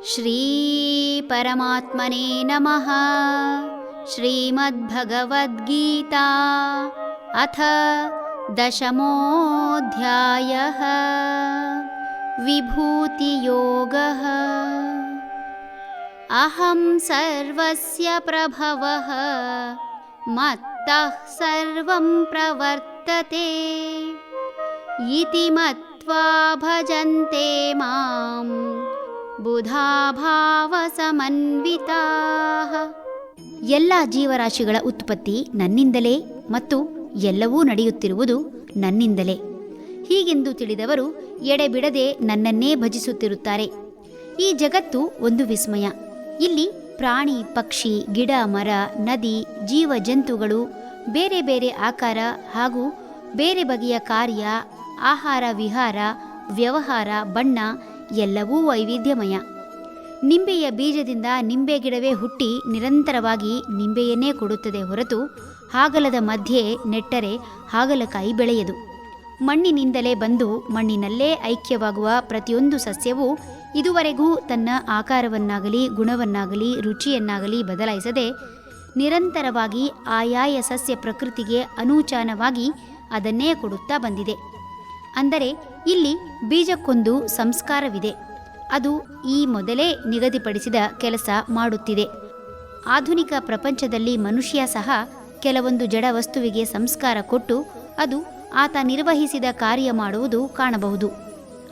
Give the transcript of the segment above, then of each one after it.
ಶ್ರೀ ಪರಮಾತ್ಮನೇ ನಮಃ. ಶ್ರೀಮದ್ಭಗವದ್ಗೀತಾ ಅಥ ದಶಮೋऽಧ್ಯಾಯಃ. ವಿಭೂತಿಯೋಗಃ. ಅಹಂ ಸರ್ವಸ್ಯ ಪ್ರಭವಃ ಮತ್ತಃ ಸರ್ವಂ ಪ್ರವರ್ತತೆ ಇತಿ ಮತ್ವಾ ಭಜಂತೆ ಮಾಂ ಬುಧಾ ಭಾವ ಸಮನ್ವಿತಾಃ. ಎಲ್ಲ ಜೀವರಾಶಿಗಳ ಉತ್ಪತ್ತಿ ನನ್ನಿಂದಲೇ ಮತ್ತು ಎಲ್ಲವೂ ನಡೆಯುತ್ತಿರುವುದು ನನ್ನಿಂದಲೇ ಹೀಗೆಂದು ತಿಳಿದವರು ಎಡೆಬಿಡದೆ ನನ್ನನ್ನೇ ಭಜಿಸುತ್ತಿರುತ್ತಾರೆ. ಈ ಜಗತ್ತು ಒಂದು ವಿಸ್ಮಯ. ಇಲ್ಲಿ ಪ್ರಾಣಿ, ಪಕ್ಷಿ, ಗಿಡ, ಮರ, ನದಿ, ಜೀವ ಜಂತುಗಳು ಬೇರೆ ಬೇರೆ ಆಕಾರ ಹಾಗೂ ಬೇರೆ ಬಗೆಯ ಕಾರ್ಯ, ಆಹಾರ, ವಿಹಾರ, ವ್ಯವಹಾರ, ಬಣ್ಣ ಎಲ್ಲವೂ ವೈವಿಧ್ಯಮಯ. ನಿಂಬೆಯ ಬೀಜದಿಂದ ನಿಂಬೆ ಗಿಡವೇ ಹುಟ್ಟಿ ನಿರಂತರವಾಗಿ ನಿಂಬೆಯನ್ನೇ ಕೊಡುತ್ತದೆ ಹೊರತು ಹಾಗಲದ ಮಧ್ಯೆ ನೆಟ್ಟರೆ ಹಾಗಲಕಾಯಿ ಬೆಳೆಯದು. ಮಣ್ಣಿನಿಂದಲೇ ಬಂದು ಮಣ್ಣಿನಲ್ಲೇ ಐಕ್ಯವಾಗುವ ಪ್ರತಿಯೊಂದು ಸಸ್ಯವೂ ಇದುವರೆಗೂ ತನ್ನ ಆಕಾರವನ್ನಾಗಲಿ ಗುಣವನ್ನಾಗಲಿ ರುಚಿಯನ್ನಾಗಲಿ ಬದಲಾಯಿಸದೆ ನಿರಂತರವಾಗಿ ಆಯಾಯ ಸಸ್ಯ ಪ್ರಕೃತಿಗೆ ಅನೂಚಾನವಾಗಿ ಅದನ್ನೇ ಕೊಡುತ್ತಾ ಬಂದಿದೆ. ಅಂದರೆ ಇಲ್ಲಿ ಬೀಜಕ್ಕೊಂದು ಸಂಸ್ಕಾರವಿದೆ. ಅದು ಈ ಮೊದಲೇ ನಿಗದಿಪಡಿಸಿದ ಕೆಲಸ ಮಾಡುತ್ತಿದೆ. ಆಧುನಿಕ ಪ್ರಪಂಚದಲ್ಲಿ ಮನುಷ್ಯ ಸಹ ಕೆಲವೊಂದು ಜಡ ವಸ್ತುವಿಗೆ ಸಂಸ್ಕಾರ ಕೊಟ್ಟು ಅದು ಆತ ನಿರ್ವಹಿಸಿದ ಕಾರ್ಯ ಮಾಡುವುದು ಕಾಣಬಹುದು.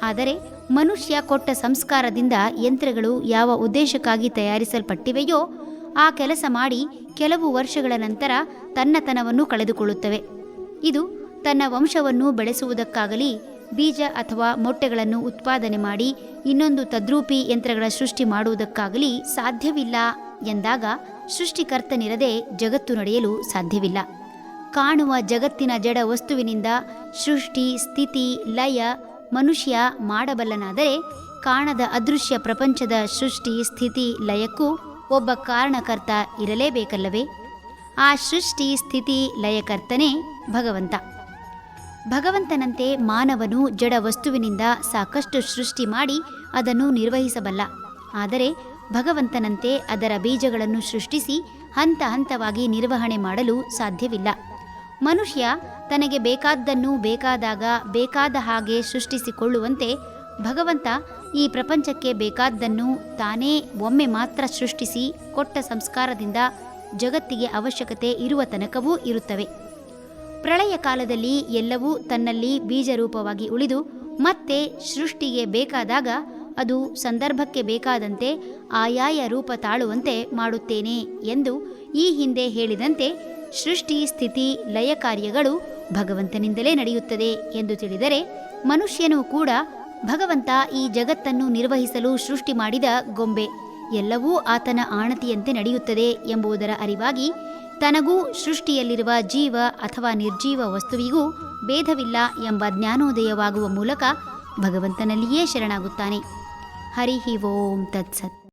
ಆದರೆ ಮನುಷ್ಯ ಕೊಟ್ಟ ಸಂಸ್ಕಾರದಿಂದ ಯಂತ್ರಗಳು ಯಾವ ಉದ್ದೇಶಕ್ಕಾಗಿ ತಯಾರಿಸಲ್ಪಟ್ಟಿವೆಯೋ ಆ ಕೆಲಸ ಮಾಡಿ ಕೆಲವು ವರ್ಷಗಳ ನಂತರ ತನ್ನತನವನ್ನು ಕಳೆದುಕೊಳ್ಳುತ್ತವೆ. ಇದು ತನ್ನ ವಂಶವನ್ನು ಬೆಳೆಸುವುದಕ್ಕಾಗಲಿ ಬೀಜ ಅಥವಾ ಮೊಟ್ಟೆಗಳನ್ನು ಉತ್ಪಾದನೆ ಮಾಡಿ ಇನ್ನೊಂದು ತದ್ರೂಪಿ ಯಂತ್ರಗಳ ಸೃಷ್ಟಿ ಮಾಡುವುದಕ್ಕಾಗಲಿ ಸಾಧ್ಯವಿಲ್ಲ ಎಂದಾಗ ಸೃಷ್ಟಿಕರ್ತನಿರದೆ ಜಗತ್ತು ನಡೆಯಲು ಸಾಧ್ಯವಿಲ್ಲ. ಕಾಣುವ ಜಗತ್ತಿನ ಜಡ ವಸ್ತುವಿನಿಂದ ಸೃಷ್ಟಿ, ಸ್ಥಿತಿ, ಲಯ ಮನುಷ್ಯ ಮಾಡಬಲ್ಲನಾದರೆ ಕಾಣದ ಅದೃಶ್ಯ ಪ್ರಪಂಚದ ಸೃಷ್ಟಿ, ಸ್ಥಿತಿ, ಲಯಕ್ಕೂ ಒಬ್ಬ ಕಾರಣಕರ್ತ ಇರಲೇಬೇಕಲ್ಲವೇ? ಆ ಸೃಷ್ಟಿ, ಸ್ಥಿತಿ, ಲಯಕರ್ತನೇ ಭಗವಂತ. ಭಗವಂತನಂತೆ ಮಾನವನು ಜಡ ವಸ್ತುವಿನಿಂದ ಸಾಕಷ್ಟು ಸೃಷ್ಟಿ ಮಾಡಿ ಅದನ್ನು ನಿರ್ವಹಿಸಬಲ್ಲ. ಆದರೆ ಭಗವಂತನಂತೆ ಅದರ ಬೀಜಗಳನ್ನು ಸೃಷ್ಟಿಸಿ ಹಂತ ಹಂತವಾಗಿ ನಿರ್ವಹಣೆ ಮಾಡಲು ಸಾಧ್ಯವಿಲ್ಲ. ಮನುಷ್ಯ ತನಗೆ ಬೇಕಾದ್ದನ್ನು ಬೇಕಾದಾಗ ಬೇಕಾದ ಹಾಗೆ ಸೃಷ್ಟಿಸಿಕೊಳ್ಳುವಂತೆ ಭಗವಂತ ಈ ಪ್ರಪಂಚಕ್ಕೆ ಬೇಕಾದ್ದನ್ನು ತಾನೇ ಒಮ್ಮೆ ಮಾತ್ರ ಸೃಷ್ಟಿಸಿ ಕೊಟ್ಟ ಸಂಸ್ಕಾರದಿಂದ ಜಗತ್ತಿಗೆ ಅವಶ್ಯಕತೆ ಇರುವ ತನಕವೂ ಇರುತ್ತವೆ. ಪ್ರಳಯ ಕಾಲದಲ್ಲಿ ಎಲ್ಲವೂ ತನ್ನಲ್ಲಿ ಬೀಜರೂಪವಾಗಿ ಉಳಿದು ಮತ್ತೆ ಸೃಷ್ಟಿಗೆ ಬೇಕಾದಾಗ ಅದು ಸಂದರ್ಭಕ್ಕೆ ಬೇಕಾದಂತೆ ಆಯಾಯ ರೂಪ ತಾಳುವಂತೆ ಮಾಡುತ್ತೇನೆ ಎಂದು ಈ ಹಿಂದೆ ಹೇಳಿದಂತೆ ಸೃಷ್ಟಿ, ಸ್ಥಿತಿ, ಲಯ ಕಾರ್ಯಗಳು ಭಗವಂತನಿಂದಲೇ ನಡೆಯುತ್ತದೆ ಎಂದು ತಿಳಿದರೆ ಮನುಷ್ಯನೂ ಕೂಡ ಭಗವಂತ ಈ ಜಗತ್ತನ್ನು ನಿರ್ವಹಿಸಲು ಸೃಷ್ಟಿ ಮಾಡಿದ ಗೊಂಬೆ, ಎಲ್ಲವೂ ಆತನ ಆಣತಿಯಂತೆ ನಡೆಯುತ್ತದೆ ಎಂಬುದರ ಅರಿವಾಗಿ ತನಗೂ ಸೃಷ್ಟಿಯಲ್ಲಿರುವ ಜೀವ ಅಥವಾ ನಿರ್ಜೀವ ವಸ್ತುವಿಗೂ ಭೇದವಿಲ್ಲ ಎಂಬ ಜ್ಞಾನೋದಯವಾಗುವ ಮೂಲಕ ಭಗವಂತನಲ್ಲಿಯೇ ಶರಣಾಗುತ್ತಾನೆ. ಹರಿ ಓಂ ತತ್ಸತ್.